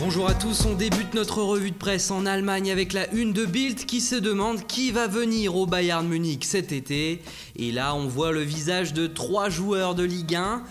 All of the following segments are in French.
Bonjour à tous, on débute notre revue de presse en Allemagne avec la une de Bild qui se demande qui va venir au Bayern Munich cet été. Et là on voit le visage de 3 joueurs de Ligue 1,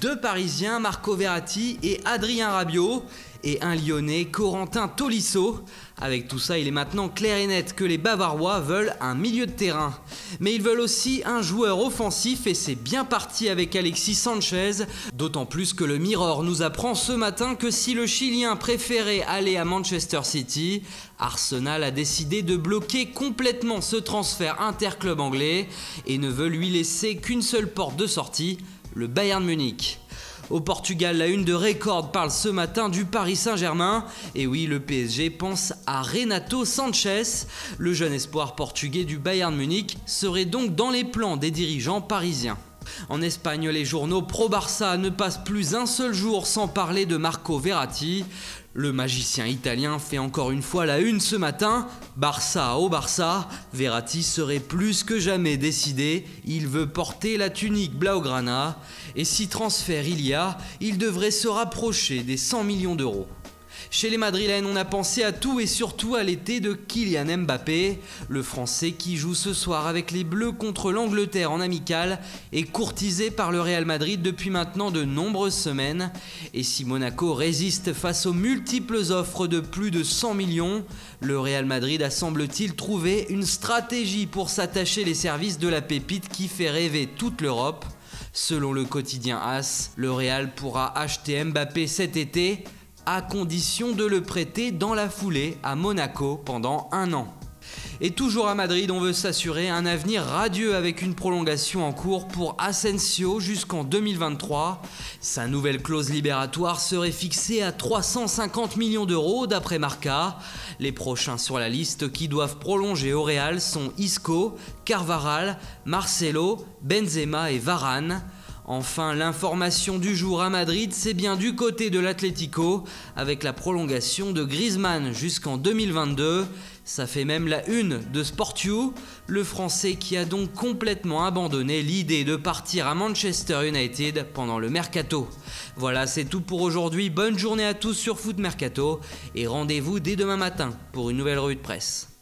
2 Parisiens, Marco Verratti et Adrien Rabiot, et un Lyonnais, Corentin Tolisso. Avec tout ça, il est maintenant clair et net que les Bavarois veulent un milieu de terrain. Mais ils veulent aussi un joueur offensif et c'est bien parti avec Alexis Sanchez. D'autant plus que le Mirror nous apprend ce matin que si le Chilien préférait aller à Manchester City, Arsenal a décidé de bloquer complètement ce transfert interclub anglais et ne veut lui laisser qu'une seule porte de sortie, le Bayern Munich. Au Portugal, la une de Record parle ce matin du Paris Saint-Germain. Et oui, le PSG pense à Renato Sanchez. Le jeune espoir portugais du Bayern Munich serait donc dans les plans des dirigeants parisiens. En Espagne, les journaux pro-Barça ne passent plus un seul jour sans parler de Marco Verratti. Le magicien italien fait encore une fois la une ce matin. Barça au Barça, Verratti serait plus que jamais décidé. Il veut porter la tunique blaugrana. Et si transfert il y a, il devrait se rapprocher des 100 millions d'euros. Chez les Madrilènes, on a pensé à tout et surtout à l'été de Kylian Mbappé. Le Français qui joue ce soir avec les Bleus contre l'Angleterre en amical est courtisé par le Real Madrid depuis maintenant de nombreuses semaines. Et si Monaco résiste face aux multiples offres de plus de 100 millions, le Real Madrid a semble-t-il trouvé une stratégie pour s'attacher les services de la pépite qui fait rêver toute l'Europe. Selon le quotidien AS, le Real pourra acheter Mbappé cet été, à condition de le prêter dans la foulée à Monaco pendant 1 an. Et toujours à Madrid, on veut s'assurer un avenir radieux avec une prolongation en cours pour Asensio jusqu'en 2023. Sa nouvelle clause libératoire serait fixée à 350 millions d'euros d'après Marca. Les prochains sur la liste qui doivent prolonger au Real sont Isco, Carvajal, Marcelo, Benzema et Varane. Enfin, l'information du jour à Madrid, c'est bien du côté de l'Atlético, avec la prolongation de Griezmann jusqu'en 2022. Ça fait même la une de Sport.you, le Français qui a donc complètement abandonné l'idée de partir à Manchester United pendant le Mercato. Voilà, c'est tout pour aujourd'hui. Bonne journée à tous sur Foot Mercato et rendez-vous dès demain matin pour une nouvelle revue de presse.